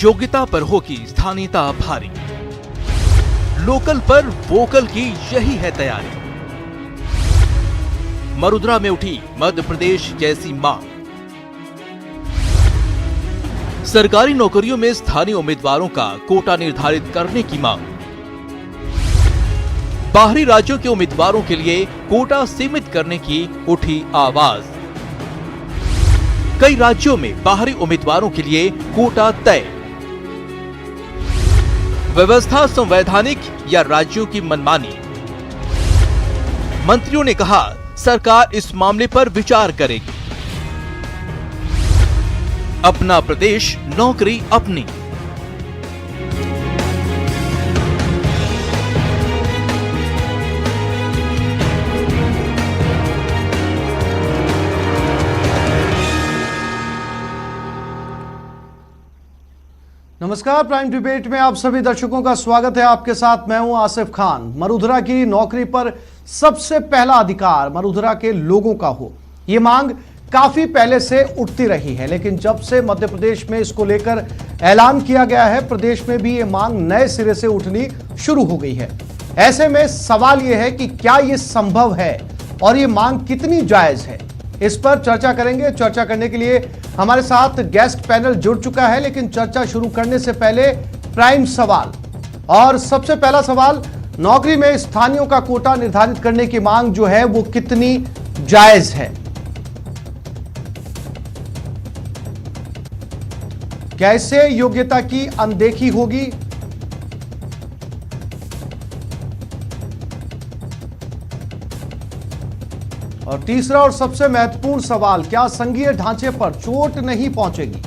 योग्यता पर होगी स्थानीयता भारी, लोकल पर वोकल की यही है तैयारी। मरुधरा में उठी मध्य प्रदेश जैसी मांग। सरकारी नौकरियों में स्थानीय उम्मीदवारों का कोटा निर्धारित करने की मांग। बाहरी राज्यों के उम्मीदवारों के लिए कोटा सीमित करने की उठी आवाज। कई राज्यों में बाहरी उम्मीदवारों के लिए कोटा तय। व्यवस्था संवैधानिक या राज्यों की मनमानी? मंत्रियों ने कहा सरकार इस मामले पर विचार करेगी। अपना प्रदेश, नौकरी अपनी। नमस्कार, प्राइम डिबेट में आप सभी दर्शकों का स्वागत है। आपके साथ मैं हूं आसिफ खान। मरुधरा की नौकरी पर सबसे पहला अधिकार मरुधरा के लोगों का हो, ये मांग काफी पहले से उठती रही है, लेकिन जब से मध्य प्रदेश में इसको लेकर ऐलान किया गया है, प्रदेश में भी ये मांग नए सिरे से उठनी शुरू हो गई है। ऐसे में सवाल यह है कि क्या ये संभव है और ये मांग कितनी जायज है, इस पर चर्चा करेंगे। चर्चा करने के लिए हमारे साथ गेस्ट पैनल जुड़ चुका है, लेकिन चर्चा शुरू करने से पहले प्राइम सवाल। और सबसे पहला सवाल, नौकरी में स्थानीयों का कोटा निर्धारित करने की मांग जो है वो कितनी जायज है? कैसे योग्यता की अनदेखी होगी? और तीसरा और सबसे महत्वपूर्ण सवाल, क्या संघीय ढांचे पर चोट नहीं पहुंचेगी?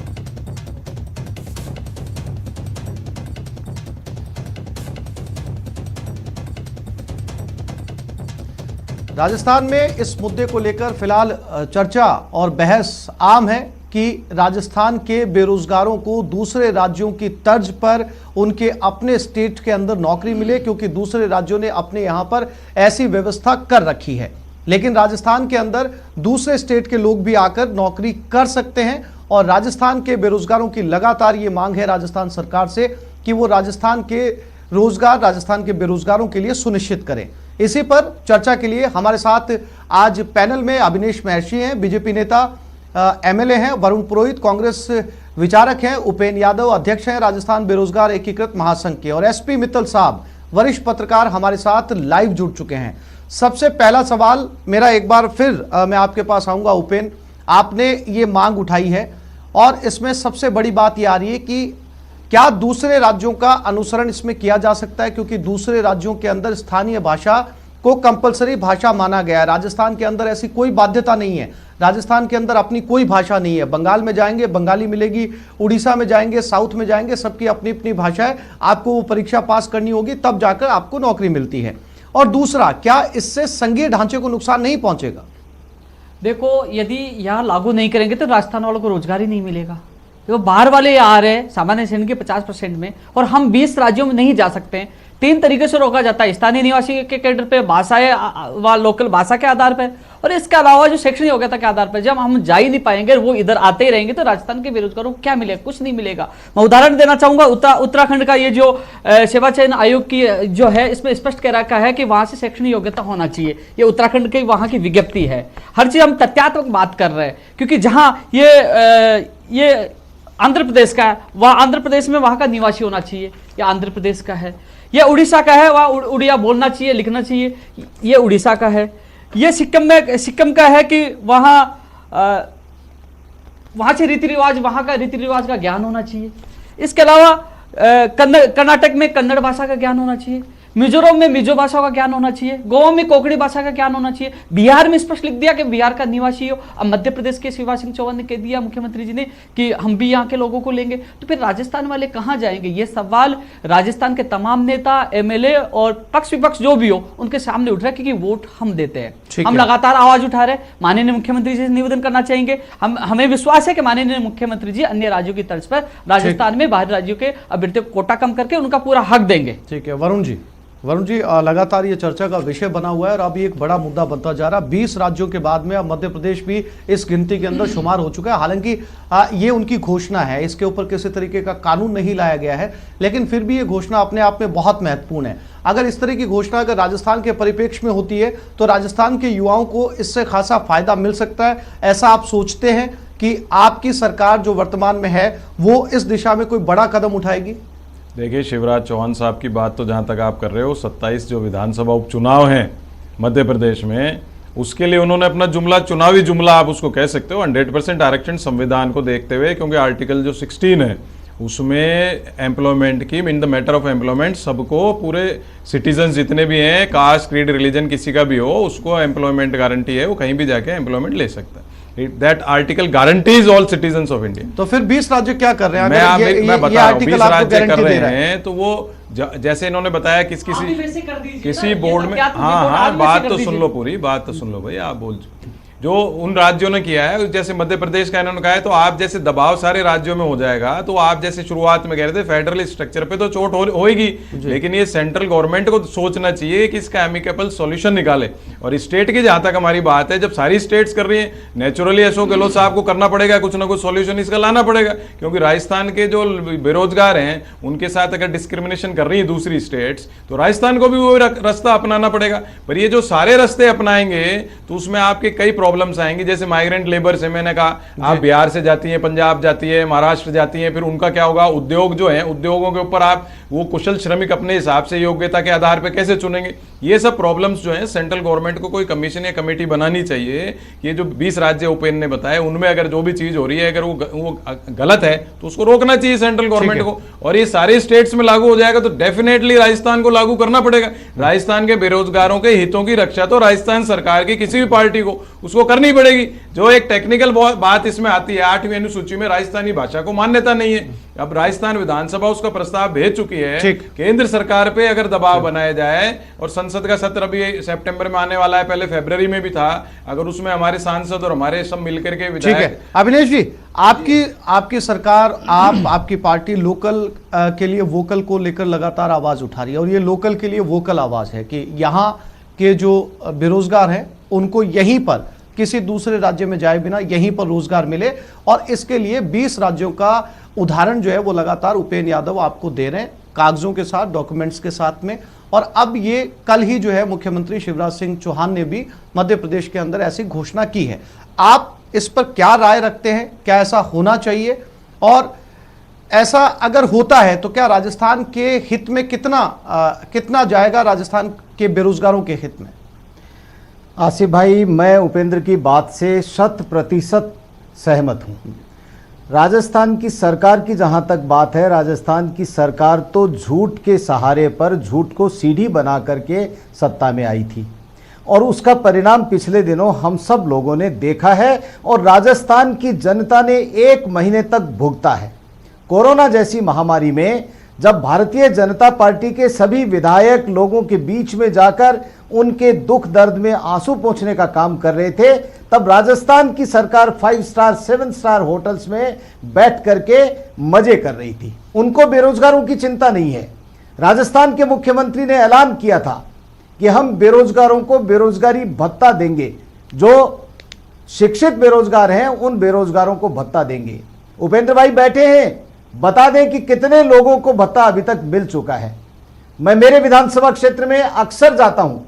राजस्थान में इस मुद्दे को लेकर फिलहाल चर्चा और बहस आम है कि राजस्थान के बेरोजगारों को दूसरे राज्यों की तर्ज पर उनके अपने स्टेट के अंदर नौकरी मिले, क्योंकि दूसरे राज्यों ने अपने यहां पर ऐसी व्यवस्था कर रखी है। लेकिन राजस्थान के अंदर दूसरे स्टेट के लोग भी आकर नौकरी कर सकते हैं और राजस्थान के बेरोजगारों की लगातार ये मांग है राजस्थान सरकार से कि वो राजस्थान के रोजगार, राजस्थान के बेरोजगारों के लिए सुनिश्चित करें। इसी पर चर्चा के लिए हमारे साथ आज पैनल में अभिनेश महर्षि हैं, बीजेपी नेता, एमएलए हैं, वरुण पुरोहित कांग्रेस विचारक हैं, उपेन यादव अध्यक्ष हैं राजस्थान बेरोजगार एकीकृत महासंघ के, और एसपी मित्तल साहब वरिष्ठ पत्रकार हमारे साथ लाइव जुड़ चुके हैं। सबसे पहला सवाल मेरा, एक बार फिर मैं आपके पास आऊंगा। उपेन, आपने ये मांग उठाई है और इसमें सबसे बड़ी बात ये आ रही है कि क्या दूसरे राज्यों का अनुसरण इसमें किया जा सकता है, क्योंकि दूसरे राज्यों के अंदर स्थानीय भाषा को कंपलसरी भाषा माना गया है। राजस्थान के अंदर ऐसी कोई बाध्यता नहीं है, राजस्थान के अंदर अपनी कोई भाषा नहीं है। बंगाल में जाएंगे बंगाली मिलेगी, उड़ीसा में जाएंगे, साउथ में जाएंगे, सबकी अपनी अपनी भाषा है। आपको वो परीक्षा पास करनी होगी, तब जाकर आपको नौकरी मिलती है। और दूसरा, क्या इससे संघीय ढांचे को नुकसान नहीं पहुंचेगा? देखो, यदि यहाँ लागू नहीं करेंगे तो राजस्थान वालों को रोजगार ही नहीं मिलेगा। देखो, बाहर वाले आ रहे हैं सामान्य श्रेणी के 50% में, और हम 20 राज्यों में नहीं जा सकते हैं। 3 तरीके से रोका जाता है, स्थानीय निवासी के कैडर पे, भाषा लोकल भाषा के आधार पर, और इसके अलावा जो शैक्षणिक योग्यता के आधार पर। जब हम जा ही नहीं पाएंगे, वो इधर आते ही रहेंगे, तो राजस्थान के बेरोजगारों को क्या मिलेगा? कुछ नहीं मिलेगा। मैं उदाहरण देना चाहूंगा, उत्तराखंड का ये जो सेवा चयन आयोग की जो है, इसमें स्पष्ट कह रखा है कि वहां से शैक्षणिक योग्यता होना चाहिए। ये उत्तराखंड की वहां की विज्ञप्ति है। हर चीज हम तथ्यात्मक बात कर रहे हैं, क्योंकि जहां ये आंध्र प्रदेश का है, वह आंध्र प्रदेश में वहां का निवासी होना चाहिए, या आंध्र प्रदेश का है। ये उड़ीसा का है, वह उड़िया बोलना चाहिए, लिखना चाहिए, ये उड़ीसा का है। ये सिक्किम का है कि वहां से रीति रिवाज, वहां का रीति रिवाज का ज्ञान होना चाहिए। इसके अलावा कर्नाटक में कन्नड़ भाषा का ज्ञान होना चाहिए, मिजोरम में मिजो भाषा का ज्ञान होना चाहिए, गोवा में कोंकणी भाषा का ज्ञान होना चाहिए, बिहार में स्पष्ट लिख दिया कि बिहार का निवासी हो। अब मध्य प्रदेश के शिवराज सिंह चौहान ने कह दिया, मुख्यमंत्री जी ने, कि हम भी यहाँ के लोगों को लेंगे। तो फिर राजस्थान वाले कहाँ जाएंगे? ये सवाल राजस्थान के तमाम नेता, एमएलए और पक्ष विपक्ष जो भी हो, उनके सामने उठ रहा है, क्योंकि वोट हम देते हैं। हम लगातार आवाज उठा रहे हैं। माननीय मुख्यमंत्री जी से निवेदन करना चाहेंगे, हमें विश्वास है कि माननीय मुख्यमंत्री जी अन्य राज्यों की तर्ज पर राजस्थान में बाहरी राज्यों के अभ्यर्थियों को कोटा कम करके उनका पूरा हक देंगे। ठीक है, वरुण जी। वरुण जी, लगातार ये चर्चा का विषय बना हुआ है और अब ये एक बड़ा मुद्दा बनता जा रहा है। 20 राज्यों के बाद में अब मध्य प्रदेश भी इस गिनती के अंदर शुमार हो चुका है। हालांकि ये उनकी घोषणा है, इसके ऊपर किसी तरीके का कानून नहीं लाया गया है, लेकिन फिर भी ये घोषणा अपने आप में बहुत महत्वपूर्ण है। अगर इस तरह की घोषणा अगर राजस्थान के परिप्रेक्ष्य में होती है तो राजस्थान के युवाओं को इससे खासा फायदा मिल सकता है, ऐसा आप सोचते हैं कि आपकी सरकार जो वर्तमान में है वो इस दिशा में कोई बड़ा कदम उठाएगी? देखिए, शिवराज चौहान साहब की बात तो जहाँ तक आप कर रहे हो, 27 जो विधानसभा उपचुनाव हैं मध्य प्रदेश में, उसके लिए उन्होंने अपना जुमला, चुनावी जुमला आप उसको कह सकते हो, 100% आरक्षण संविधान को देखते हुए, क्योंकि आर्टिकल जो 16 है उसमें एम्प्लॉयमेंट की, in the matter of employment, सबको, पूरे सिटीजन जितने भी हैं, कास्ट, क्रीड, रिलीजन किसी का भी हो, उसको एम्प्लॉयमेंट गारंटी है, वो कहीं भी जाके एम्प्लॉयमेंट ले सकता है। That article guarantees all citizens of India. तो फिर 20 राज्य क्या कर रहे हैं? मैं बता रहा हूँ 20 राज्य कर रहे हैं, तो वो जैसे इन्होंने बताया किसी बोर्ड में, हाँ, बात तो सुन लो, पूरी बात तो सुन लो भाई, आप बोल जो उन राज्यों ने किया है, जैसे मध्य प्रदेश का इन्होंने कहा है, तो आप जैसे दबाव सारे राज्यों में हो जाएगा, तो आप जैसे शुरुआत में कह रहे थे फेडरल स्ट्रक्चर पे तो चोट होगी, लेकिन ये सेंट्रल गवर्नमेंट को सोचना चाहिए कि इसका एमिकेबल सॉल्यूशन निकाले। और स्टेट की जहां तक हमारी बात है, जब सारी स्टेट्स कर रही है, नेचुरली अशोक गहलोत साहब को करना पड़ेगा, कुछ ना कुछ सॉल्यूशन इसका लाना पड़ेगा, क्योंकि राजस्थान के जो बेरोजगार हैं उनके साथ अगर डिस्क्रिमिनेशन कर रही है दूसरी स्टेट्स, तो राजस्थान को भी वो रास्ता अपनाना पड़ेगा। पर ये जो सारे रास्ते अपनाएंगे तो उसमें आपके कई प्रॉब्लम्स आएंगी। जैसे माइग्रेंट लेबर से मैंने कहा, आप बिहार से जाती हैं, पंजाब जाती है, महाराष्ट्र जाती हैं, फिर उनका क्या होगा? उद्योग जो है, उद्योगों के ऊपर आप वो कुशल श्रमिक अपने हिसाब से योग्यता के आधार पर कैसे चुनेंगे? ये सब प्रॉब्लम्स जो है, सेंट्रल गवर्नमेंट को कोई कमीशन या कमेटी बनानी चाहिए। ये जो 20 राज्य उपेंद्र ने बताया, उनमें अगर जो भी चीज हो रही है, अगर वो गलत है तो उसको रोकना चाहिए सेंट्रल गवर्नमेंट को, और ये सारे स्टेट्स में लागू हो जाएगा तो डेफिनेटली राजस्थान को लागू करना पड़ेगा। राजस्थान के बेरोजगारों के हितों की रक्षा तो राजस्थान सरकार की किसी भी पार्टी को उसको करनी पड़ेगी। जो एक टेक्निकल बात इसमें आती है, 8वीं अनुसूची में राजस्थानी भाषा को मान्यता नहीं है। अब राजस्थान विधानसभा उसका प्रस्ताव भेज चुकी है, केंद्र सरकार पे अगर दबाव बनाया जाए, और संसद का सत्र अभी सितंबर में आने वाला है, पहले फरवरी में भी था, अगर उसमें हमारे सांसद और हमारे सब मिलकर के विधायक। अभिनेश जी, आपकी सरकार, आपकी पार्टी लोकल के लिए वोकल को लेकर लगातार आवाज उठा रही है, और ये लोकल के लिए वोकल आवाज है कि यहाँ के जो बेरोजगार हैं उनको यहीं पर, किसी दूसरे राज्य में जाए बिना यहीं पर रोजगार मिले, और इसके लिए 20 राज्यों का उदाहरण जो है वो लगातार उपेंद्र यादव आपको दे रहे हैं, कागजों के साथ, डॉक्यूमेंट्स के साथ में। और अब ये कल ही जो है मुख्यमंत्री शिवराज सिंह चौहान ने भी मध्य प्रदेश के अंदर ऐसी घोषणा की है। आप इस पर क्या राय रखते हैं? क्या ऐसा होना चाहिए? और ऐसा अगर होता है तो क्या राजस्थान के हित में कितना जाएगा, राजस्थान के बेरोजगारों के हित में? आसिफ भाई, मैं उपेंद्र की बात से 100% सहमत हूँ। राजस्थान की सरकार की जहां तक बात है, राजस्थान की सरकार तो झूठ के सहारे पर, झूठ को सीढ़ी बना करके सत्ता में आई थी, और उसका परिणाम पिछले दिनों हम सब लोगों ने देखा है, और राजस्थान की जनता ने 1 महीने तक भुगता है। कोरोना जैसी महामारी में जब भारतीय जनता पार्टी के सभी विधायक लोगों के बीच में जाकर उनके दुख दर्द में आंसू पोंछने का काम कर रहे थे, तब राजस्थान की सरकार 5 स्टार 7 स्टार होटल्स में बैठ करके मजे कर रही थी। उनको बेरोजगारों की चिंता नहीं है। राजस्थान के मुख्यमंत्री ने ऐलान किया था कि हम बेरोजगारों को बेरोजगारी भत्ता देंगे, जो शिक्षित बेरोजगार हैं उन बेरोजगारों को भत्ता देंगे। उपेंद्र भाई बैठे हैं, बता दें कि कितने लोगों को भत्ता अभी तक मिल चुका है। मैं मेरे विधानसभा क्षेत्र में अक्सर जाता हूं,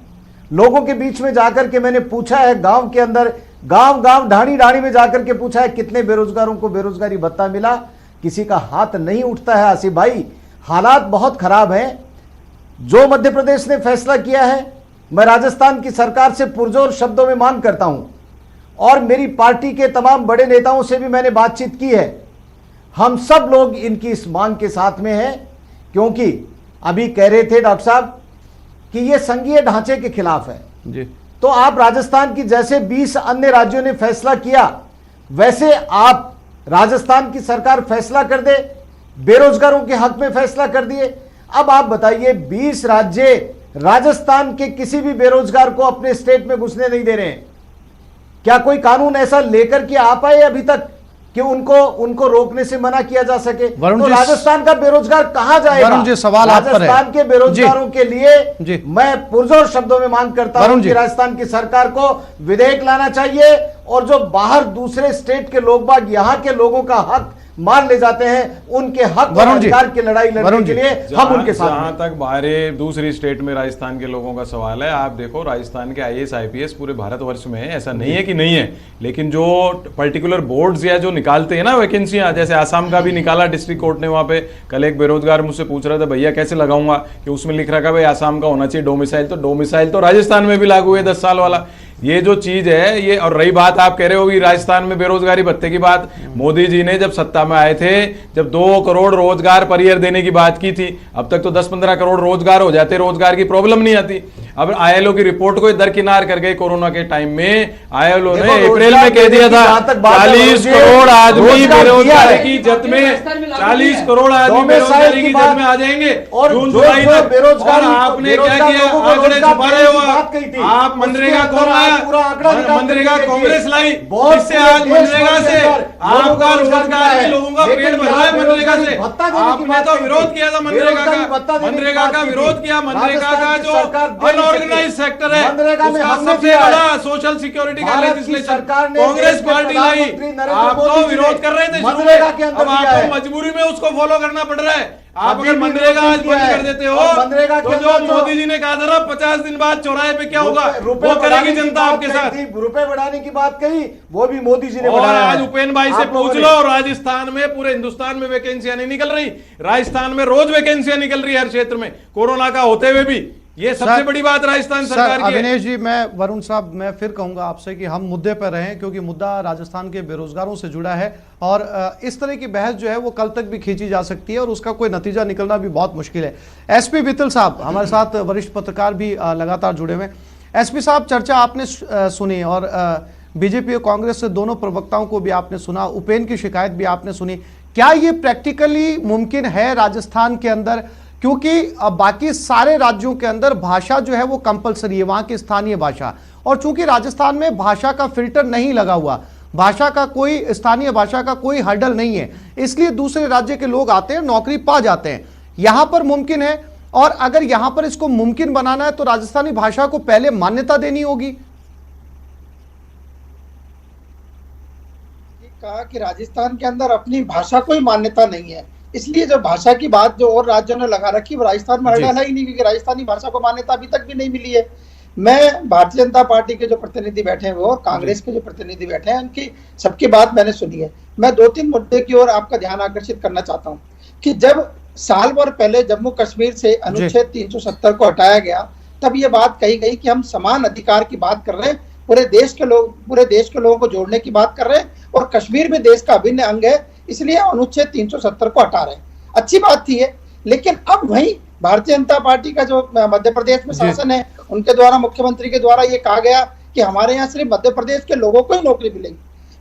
लोगों के बीच में जाकर के मैंने पूछा है, गांव के अंदर, गांव ढाणी ढाणी में जाकर के पूछा है कितने बेरोजगारों को बेरोजगारी भत्ता मिला, किसी का हाथ नहीं उठता है। आसिफ भाई, हालात बहुत खराब हैं। जो मध्य प्रदेश ने फैसला किया है, मैं राजस्थान की सरकार से पुरजोर शब्दों में मांग करता हूं, और मेरी पार्टी के तमाम बड़े नेताओं से भी मैंने बातचीत की है। हम सब लोग इनकी इस मांग के साथ में हैं, क्योंकि अभी कह रहे थे डॉक्टर साहब कि ये संघीय ढांचे के खिलाफ है जी। तो आप राजस्थान की जैसे 20 अन्य राज्यों ने फैसला किया, वैसे आप राजस्थान की सरकार फैसला कर दे, बेरोजगारों के हक में फैसला कर दिए। अब आप बताइए, 20 राज्य राजस्थान के किसी भी बेरोजगार को अपने स्टेट में घुसने नहीं दे रहे हैं। क्या कोई कानून ऐसा लेकर के आ पाए अभी तक कि उनको रोकने से मना किया जा सके। वरुण तो जी, राजस्थान का बेरोजगार कहां जाएगा? वरुण जी, सवाल आप पर है। राजस्थान के बेरोजगारों के लिए जी। मैं पुरजोर शब्दों में मांग करता हूं कि राजस्थान की सरकार को विधेयक लाना चाहिए और जो बाहर दूसरे स्टेट के लोग बाग यहां के लोगों का हक मान ले जाते हैं, उनके हक और अधिकार की लड़ाई लड़ने के लिए हम उनके साथ। जहां तक बाहर दूसरी स्टेट में राजस्थान के लोगों का सवाल है, आप देखो राजस्थान के आईएएस आईपीएस पूरे भारतवर्ष में है, ऐसा नहीं है कि नहीं है, लेकिन जो पर्टिकुलर बोर्ड्स या जो निकालते हैं ना वैकेंसियां, जैसे आसाम का भी निकाला डिस्ट्रिक्ट कोर्ट ने, वहां पे कल एक बेरोजगार मुझसे पूछ रहा था भैया कैसे लगाऊंगा, कि उसमें लिख रखा भाई आसाम का होना चाहिए डोमिसाइल, तो डोमिसाइल तो राजस्थान में भी लागू है 10 साल वाला। ये जो चीज है ये, और रही बात आप कह रहे हो कि राजस्थान में बेरोजगारी भत्ते की बात, मोदी जी ने जब सत्ता में आए थे, जब 2 करोड़ रोजगार पर ईयर देने की बात की थी, अब तक तो 10-15 करोड़ रोजगार हो जाते, रोजगार की प्रॉब्लम नहीं आती। अब आईएलओ की रिपोर्ट को दरकिनार कर गए कोरोना के टाइम में, आईएलओ ने अप्रैल में कह दिया था 40 करोड़ आदमी बेरोजगारी की जद में, 40 करोड़ आदमी बेरोजगारी की जद में आ जाएंगे और जून जुलाई तक। और आपने क्या किया, आंकड़े छुपा रहे हो आप। मनरेगा कौन लाया? मनरेगा कांग्रेस लाई, जिससे आज मनरेगा से आपका रोजगार के लोगों का पेट भर रहा है। मनरेगा से आपने तो विरोध किया था, मनरेगा का विरोध किया। मनरेगा का जो अनऑर्गेनाइज सेक्टर है उसका सबसे बड़ा सोशल सिक्योरिटी का लेजिस्लेशन कांग्रेस पार्टी लाई, आप तो विरोध कर रहे थे शुरू में, अब आपको मजबूरी में उसको फॉलो करना पड़ रहा है। आप अगर मनरेगा आज बंद कर देते हो तो जो मोदी जी ने कहा था ना 50 दिन बाद चौराहे पे क्या होगा वो करेगी जनता आपके साथ। रुपए बढ़ाने की बात कही, वो भी मोदी जी ने और बढ़ाया। आज उपेन्द्र भाई से पूछ लो, राजस्थान में, पूरे हिंदुस्तान में वैकेंसियां नहीं निकल रही, राजस्थान में रोज वैकेंसियां निकल रही है हर क्षेत्र में, कोरोना का होते हुए भी। ये सबसे बड़ी बात राजस्थान सरकार की है। अविनेश जी, मैं वरुण साहब, मैं फिर कहूंगा आपसे कि हम मुद्दे पर रहें, क्योंकि मुद्दा राजस्थान के बेरोजगारों से जुड़ा है और इस तरह की बहस जो है वो कल तक भी खींची जा सकती है और उसका कोई नतीजा निकलना भी बहुत मुश्किल है। एसपी वित्तल साहब हमारे साथ, वरिष्ठ पत्रकार भी लगातार जुड़े हुए। एसपी साहब, चर्चा आपने सुनी और बीजेपी और कांग्रेस से दोनों प्रवक्ताओं को भी आपने सुना, उपेन्द्र की शिकायत भी आपने सुनी। क्या ये प्रैक्टिकली मुमकिन है राजस्थान के अंदर, क्योंकि बाकी सारे राज्यों के अंदर भाषा जो है वो कंपलसरी है, वहां की स्थानीय भाषा, और चूंकि राजस्थान में भाषा का फिल्टर नहीं लगा हुआ, भाषा का कोई, स्थानीय भाषा का कोई हर्डल नहीं है, इसलिए दूसरे राज्य के लोग आते हैं, नौकरी पा जाते हैं। यहां पर मुमकिन है, और अगर यहां पर इसको मुमकिन बनाना है तो राजस्थानी भाषा को पहले मान्यता देनी होगी। कहा कि राजस्थान के अंदर अपनी भाषा को ही मान्यता नहीं है, इसलिए जो भाषा की बात जो और राज्यों ने लगा रखी वो राजस्थान में हटा ही नहीं, क्योंकि राजस्थानी भाषा को मान्यता अभी तक भी नहीं मिली है। मैं भारतीय जनता पार्टी के जो प्रतिनिधि बैठे हैं वो और कांग्रेस के जो प्रतिनिधि बैठे हैं उनकी सबकी बात मैंने सुनी है। मैं 2-3 मुद्दे की ओर आपका ध्यान आकर्षित करना चाहता हूँ कि जब साल भर पहले जम्मू कश्मीर से अनुच्छेद 370 को हटाया गया, तब ये बात कही गई कि हम समान अधिकार की बात कर रहे हैं, पूरे देश के लोगों को जोड़ने की बात कर रहे हैं और कश्मीर में देश का अभिन्न अंग है, इसलिए अनुच्छेद 370 को हटा रहे हैं। अच्छी बात थी है, लेकिन अब वही भारतीय जनता पार्टी का जो मध्य प्रदेश में शासन है, उनके द्वारा, मुख्यमंत्री के द्वारा ये कहा गया कि हमारे यहाँ सिर्फ मध्य प्रदेश के लोगों को ही नौकरी मिलेगी।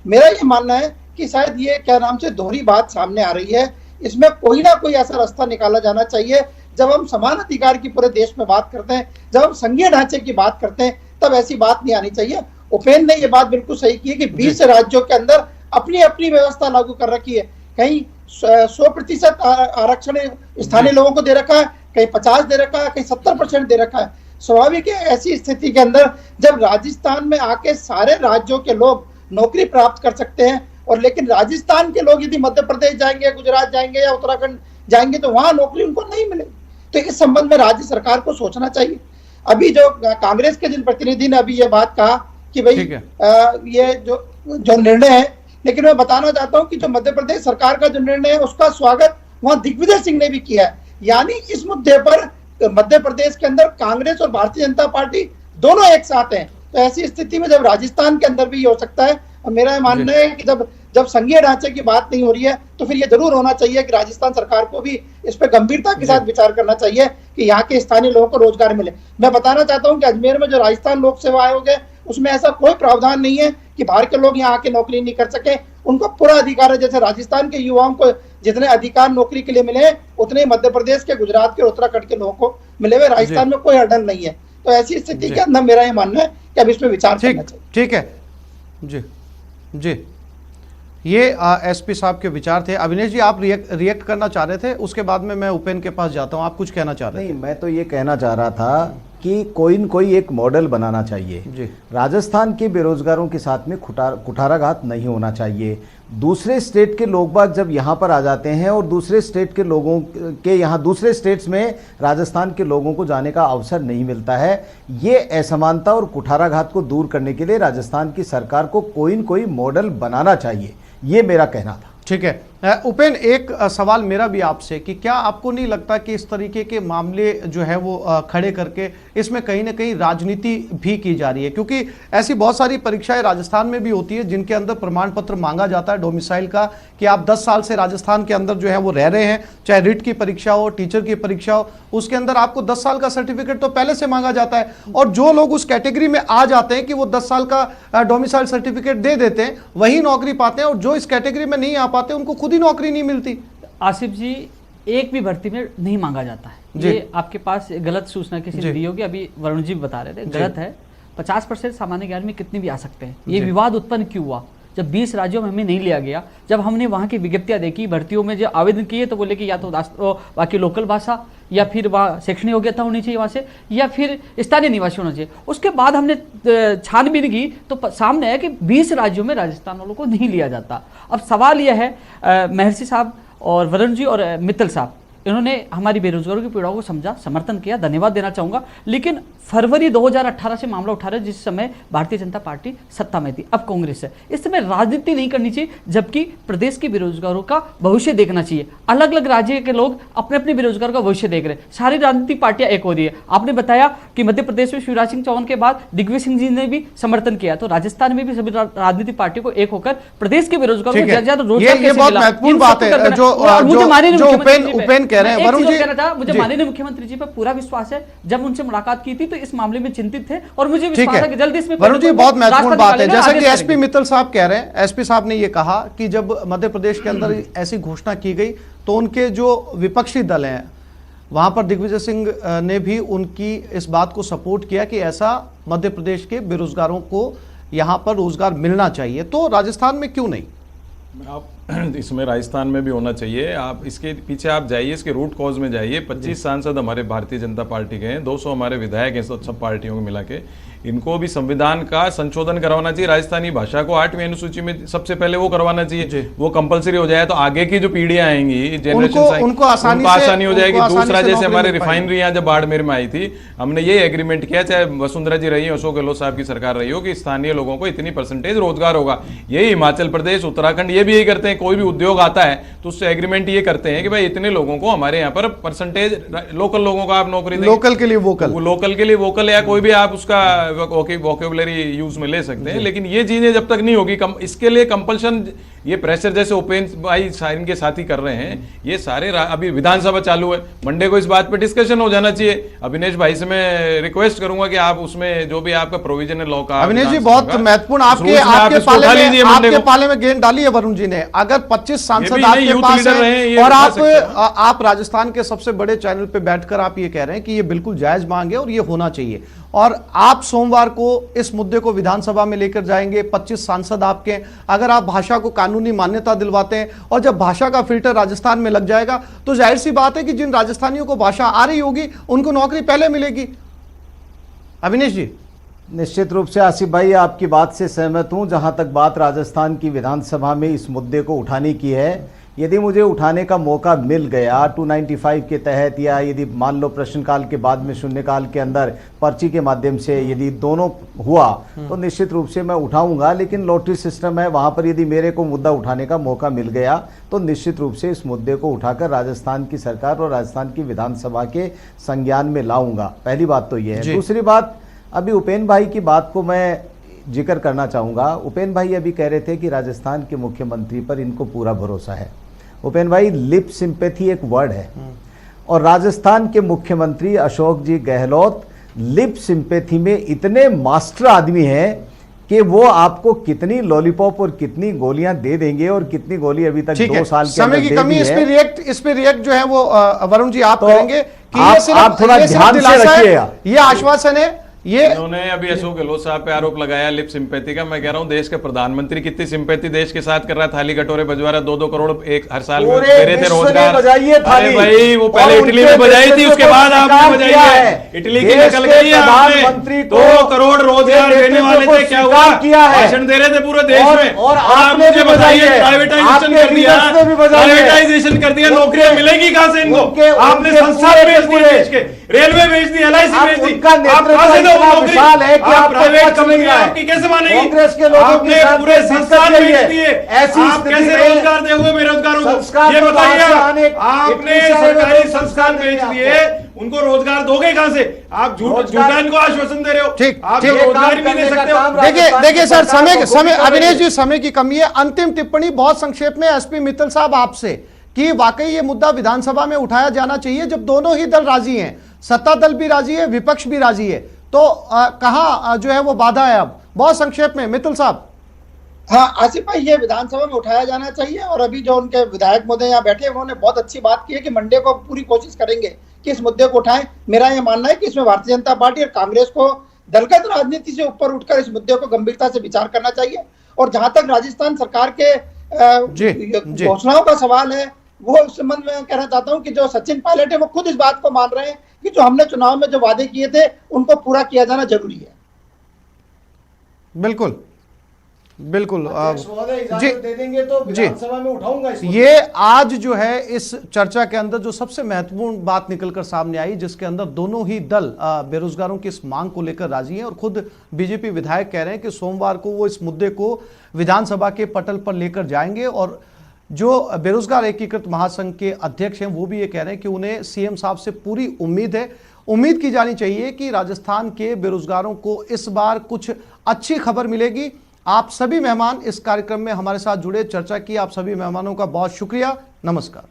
मेरा ये मानना है कि शायद ये क्या नाम से दोहरी बात सामने आ रही है, इसमें कोई ना कोई ऐसा रास्ता निकाला जाना चाहिए। जब हम समान अधिकार की पूरे देश में बात करते हैं, जब हम संघीय ढांचे की बात करते हैं, तब ऐसी बात नहीं आनी चाहिए। उपेन्द्र ने ये बात बिल्कुल सही की है कि 20 राज्यों के अंदर अपनी अपनी व्यवस्था लागू कर रखी है। कहीं 100% आरक्षण स्थानीय लोगों को दे रखा है, कहीं 50 दे रखा है, कहीं 70% दे रखा है। स्वाभाविक है ऐसी स्थिति के अंदर जब राजस्थान में आके सारे राज्यों के लोग नौकरी प्राप्त कर सकते हैं, और लेकिन राजस्थान के लोग यदि मध्य प्रदेश जाएंगे, गुजरात जाएंगे या उत्तराखंड जाएंगे तो वहां नौकरी उनको नहीं मिलेगी। तो इस संबंध में राज्य सरकार को सोचना चाहिए। अभी जो कांग्रेस के जिन प्रतिनिधि ने अभी ये बात कहा कि भाई ये जो निर्णय है, लेकिन मैं बताना चाहता हूं कि जो मध्य प्रदेश सरकार का जो निर्णय है उसका स्वागत वहां दिग्विजय सिंह ने भी किया है। यानी इस मुद्दे पर मध्य प्रदेश के अंदर कांग्रेस और भारतीय जनता पार्टी दोनों एक साथ हैं। तो ऐसी स्थिति में जब राजस्थान के अंदर भी ये हो सकता है, और मेरा मानना है कि जब संघीय ढांचे की बात नहीं हो रही है तो फिर ये जरूर होना चाहिए कि राजस्थान सरकार को भी इस पर गंभीरता के साथ विचार करना चाहिए कि यहाँ के स्थानीय लोगों को रोजगार मिले। मैं बताना चाहता हूँ कि अजमेर में जो राजस्थान लोक सेवा आयोग है उसमें ऐसा कोई प्रावधान नहीं है कि बाहर के लोग यहाँ आके नौकरी नहीं कर सके। उनको पूरा अधिकार है। जैसे राजस्थान के युवाओं को जितने अधिकार नौकरी के लिए मिले हैं उतने ही मध्य प्रदेश के, गुजरात के, उत्तराखंड के लोगों को मिले हुए। राजस्थान में कोई हर्डल नहीं है। तो ऐसी स्थिति के अंदर मेरा ये मानना है कि अब इसमें विचार करना चाहिए। ठीक है जी जी। ये एसपी साहब के विचार थे। अविनेश जी, आप रिएक्ट करना चाह रहे थे, उसके बाद में मैं उपेंद्र के पास जाता हूं। आप कुछ कहना चाह रहे थे? नहीं, मैं तो ये कहना चाह रहा था कि कोई न कोई एक मॉडल बनाना चाहिए जी। राजस्थान के बेरोजगारों के साथ में कुठाराघात नहीं होना चाहिए। दूसरे स्टेट के लोग बाग जब यहाँ पर आ जाते हैं और दूसरे स्टेट के लोगों के यहाँ दूसरे स्टेट्स में राजस्थान के लोगों को जाने का अवसर नहीं मिलता है। ये असमानता और कुठाराघात को दूर करने के लिए राजस्थान की सरकार को कोई न कोई मॉडल बनाना चाहिए, ये मेरा कहना था। ठीक है उपेंद्र, एक सवाल मेरा भी आपसे कि क्या आपको नहीं लगता कि इस तरीके के मामले जो है वो खड़े करके इसमें कहीं ना कहीं राजनीति भी की जा रही है? क्योंकि ऐसी बहुत सारी परीक्षाएं राजस्थान में भी होती है जिनके अंदर प्रमाण पत्र मांगा जाता है डोमिसाइल का, कि आप 10 साल से राजस्थान के अंदर जो है वो रह रहे हैं, चाहे रिट की परीक्षा हो, टीचर की परीक्षा हो, उसके अंदर आपको 10 साल का सर्टिफिकेट तो पहले से मांगा जाता है। और जो लोग उस कैटेगरी में आ जाते हैं कि वो 10 साल का डोमिसाइल सर्टिफिकेट दे देते हैं, वही नौकरी पाते हैं, और जो इस कैटेगरी में नहीं आ पाते उनको खुद ही नौकरी नहीं मिलती। आसिफ जी, एक भी भर्ती में नहीं मांगा जाता है। ये आपके पास गलत सूचना किसी ने दी होगी, अभी वरुण जी बता रहे थे, गलत है। 50% सामान्य ज्ञान में कितने भी आ सकते हैं। ये विवाद उत्पन्न क्यों हुआ? जब 20 राज्यों में हमें नहीं लिया गया, जब हमने वहाँ की विज्ञप्तियाँ देखी, भर्तियों में जो आवेदन किए तो बोले कि या तो वहाँ की लोकल भाषा, या फिर वहाँ शैक्षणिक योग्यता होनी चाहिए वहाँ से, या फिर स्थानीय निवासी होना चाहिए। उसके बाद हमने छानबीन की तो सामने है कि 20 राज्यों में राजस्थान वालों को नहीं लिया जाता। अब सवाल यह है, महर्षि साहब और वरुण जी और मित्तल साहब, इन्होंने हमारी बेरोजगारों की पीड़ाओं को समझा, समर्थन किया, धन्यवाद देना चाहूँगा। लेकिन फरवरी 2018 से मामला उठा रहे, जिस समय भारतीय जनता पार्टी सत्ता में थी, अब कांग्रेस है। इस समय राजनीति नहीं करनी चाहिए, जबकि प्रदेश के बेरोजगारों का भविष्य देखना चाहिए। अलग अलग राज्य के लोग अपने अपने बेरोजगारों का भविष्य देख रहे हैं, सारी राजनीतिक पार्टियां एक हो रही है। आपने बताया कि मध्य प्रदेश में शिवराज सिंह चौहान के बाद दिग्विजय सिंह जी ने भी समर्थन किया, तो राजस्थान में भी सभी राजनीतिक पार्टियों को एक होकर प्रदेश के बेरोजगारों को ज्यादा रोजगार ये बहुत महत्वपूर्ण बात है जो उपेंद्र कह रहे हैं। वरुण जी, मुझे माननीय मुख्यमंत्री जी पर पूरा विश्वास है। जब उनसे मुलाकात की थी तो इस मामले में चिंतित थे, और मुझे विश्वास है कि जल्दी इसमें वरुण जी, बहुत महत्वपूर्ण बात है। जैसा कि एसपी मित्तल साहब कह रहे हैं, एसपी साहब ने ये कहा कि जब मध्य प्रदेश के अंदर ऐसी घोषणा की गई तो उनके जो विपक्षी दल हैं वहां पर दिग्विजय सिंह ने भी उनकी इस बात को सपोर्ट किया कि ऐसा मध्य प्रदेश के बेरोजगारों को यहां पर रोजगार मिलना चाहिए, तो राजस्थान में क्यों नहीं? आप इसमें राजस्थान में भी होना चाहिए। आप इसके पीछे आप जाइए, इसके रूट कॉज में जाइए। 25 सांसद हमारे भारतीय जनता पार्टी के हैं, 200 हमारे विधायक हैं सब पार्टियों को मिला के। इनको भी संविधान का संशोधन करवाना चाहिए। राजस्थानी भाषा को 8वीं अनुसूची में सबसे पहले वो करवाना चाहिए, वो कंपलसरी हो जाए तो आगे की जो पीढ़ियां आएंगी, जनरेशन उनको आसानी हो जाएगी। दूसरा, जैसे हमारे रिफाइनरियां जब बाड़मेर में आई थी, हमने ये एग्रीमेंट किया, चाहे वसुंधरा जी रही, अशोक गहलोत साहब की सरकार रही हो, कि स्थानीय लोगों को इतनी परसेंटेज रोजगार होगा। यही हिमाचल प्रदेश, उत्तराखंड ये भी यही करते हैं। कोई भी उद्योग आता है तो उससे एग्रीमेंट ये करते हैं कि भाई इतने लोगों को हमारे यहाँ पर परसेंटेज, लोकल लोगों को आप नौकरी देंगे। लोकल के लिए वोकल, लोकल के लिए वोकल, या कोई भी आप उसका वोकेबुलरी यूज में ले सकते हैं। लेकिन ये चीजें जब तक नहीं होगी, इसके लिए कंपल्शन, ये प्रेशर जैसे उपेंद्र भाई साइन के साथी कर रहे हैं, ये सारे अभी विधानसभा चालू है, मंडे को इस बात पे डिस्कशन हो जाना चाहिए। अविनेश भाई से मैं रिक्वेस्ट करूंगा कि आप उसमें जो भी आपका प्रोविजन है लॉ का, अविनेश जी बहुत महत्वपूर्ण, आपके पाले में गेंद डाली है वरुण जी ने। अगर 25 सांसद आपके पास है और आप राजस्थान के सबसे बड़े चैनल पे बैठकर आप ये कह रहे हैं कि ये बिल्कुल जायज मांग है और ये होना चाहिए, और आप सोमवार को इस मुद्दे को विधानसभा में लेकर जाएंगे, 25 सांसद आपके, अगर आप भाषा को कानूनी मान्यता दिलवाते हैं और जब भाषा का फिल्टर राजस्थान में लग जाएगा तो जाहिर सी बात है कि जिन राजस्थानियों को भाषा आ रही होगी उनको नौकरी पहले मिलेगी। अविनेश जी, निश्चित रूप से आसिफ भाई आपकी बात से सहमत हूं। जहां तक बात राजस्थान की विधानसभा में इस मुद्दे को उठाने की है, यदि मुझे उठाने का मौका मिल गया 295 के तहत, या यदि मान लो प्रश्नकाल के बाद में शून्यकाल के अंदर पर्ची के माध्यम से यदि दोनों हुआ तो निश्चित रूप से मैं उठाऊंगा। लेकिन लॉटरी सिस्टम है, वहां पर यदि मेरे को मुद्दा उठाने का मौका मिल गया तो निश्चित रूप से इस मुद्दे को उठाकर राजस्थान की सरकार और राजस्थान की विधानसभा के संज्ञान में लाऊंगा। पहली बात तो यह है। दूसरी बात, अभी उपेंद्र भाई की बात को मैं जिक्र करना चाहूँगा। उपेंद्र भाई अभी कह रहे थे कि राजस्थान के मुख्यमंत्री पर इनको पूरा भरोसा है। उपेंद्र भाई, लिप सिंपैथी एक वर्ड है, और राजस्थान के मुख्यमंत्री अशोक जी गहलोत लिप सिंपैथी में इतने मास्टर आदमी हैं कि वो आपको कितनी लॉलीपॉप और कितनी गोलियां दे देंगे, और कितनी गोली अभी तक 2 साल के समय की कमी, इस पे रिएक्ट जो है वो वरुण जी आप करेंगे कि आप थोड़ा ध्यान से रखिएगा। ये आश्वासन है ये इन्होंने अभी अशोक गहलोत साहब पे आरोप लगाया लिप सिंपैथी का। मैं कह रहा हूँ देश के प्रधानमंत्री कितनी सिंपैथी देश के साथ कर रहा है, थाली कटोरे बजवा रहा है, 2-2 करोड़ एक हर साल में दे रहे थे रोजगार। अरे भाई वो पहले इटली में बजाई थी, उसके बाद आपने बजाई है, इटली की निकल गई है आपने। 2 करोड़ रोजगार देने वाले थे, क्या हुआ? भाषण दे रहे थे पूरे देश में, और आप मुझे बताइए प्राइवेटाइजेशन कर दिया, प्राइवेटाइजेशन कर दिया, नौकरियां मिलेगी कहां से इनको? आपने संस्थान बेच दिए देश के, रेलवे बेच दी, LIC बेच दी, आप कहां से दोगे नौकरी? आप प्राइवेट कंपनी आपकी कैसे मानेगी? कांग्रेस के लोगों आपने पूरे संस्थान बेच दिए, आप कैसे रोजगार दोगे बेरोजगारों को? ये बताइए, आपने सरकारी संस्थान बेच दिए, उनको रोजगार दोगे कहां से? आप झूठा इनको आश्वासन दे रहे हो, ठीक, आप ठीक। रोजगार भी नहीं दे सकते हो। देखिए सर, समय अविनेश जी, समय की कमी है। अंतिम टिप्पणी बहुत संक्षेप में एसपी मित्तल साहब आपसे, कि वाकई ये मुद्दा विधानसभा में उठाया जाना चाहिए जब दोनों ही दल राजी हैं, सत्ता दल भी राजी है, विपक्ष भी राजी है, तो कहां जो है वो बाधा है? अब बहुत संक्षेप में मित्तल साहब। हाँ आसिफ भाई, ये विधानसभा में उठाया जाना चाहिए, और अभी जो उनके विधायक महोदय यहाँ बैठे उन्होंने बहुत अच्छी बात की है कि मंडे को पूरी कोशिश करेंगे कि इस मुद्दे को उठाएं। मेरा ये मानना है कि इसमें भारतीय जनता पार्टी और कांग्रेस को दलगत राजनीति से ऊपर उठकर इस मुद्दे को गंभीरता से विचार करना चाहिए। और जहां तक राजस्थान सरकार के घोषणाओं का सवाल है, वो उस संबंध में कहना चाहता हूं कि जो सचिन पायलट है वो खुद इस बात को मान रहे हैं कि जो हमने चुनाव में जो वादे किए थे उनको पूरा किया जाना जरूरी है। बिल्कुल बिल्कुल जी दे देंगे तो विधानसभा में उठाऊंगा इस मुद्दे। ये आज जो है इस चर्चा के अंदर जो सबसे महत्वपूर्ण बात निकलकर सामने आई, जिसके अंदर दोनों ही दल बेरोजगारों की इस मांग को लेकर राजी हैं, और खुद बीजेपी विधायक कह रहे हैं कि सोमवार को वो इस मुद्दे को विधानसभा के पटल पर लेकर जाएंगे। और जो बेरोजगार एकीकृत महासंघ के अध्यक्ष हैं वो भी ये कह रहे हैं कि उन्हें सीएम साहब से पूरी उम्मीद है, उम्मीद की जानी चाहिए कि राजस्थान के बेरोजगारों को इस बार कुछ अच्छी खबर मिलेगी। आप सभी मेहमान इस कार्यक्रम में हमारे साथ जुड़े, चर्चा की, आप सभी मेहमानों का बहुत शुक्रिया। नमस्कार।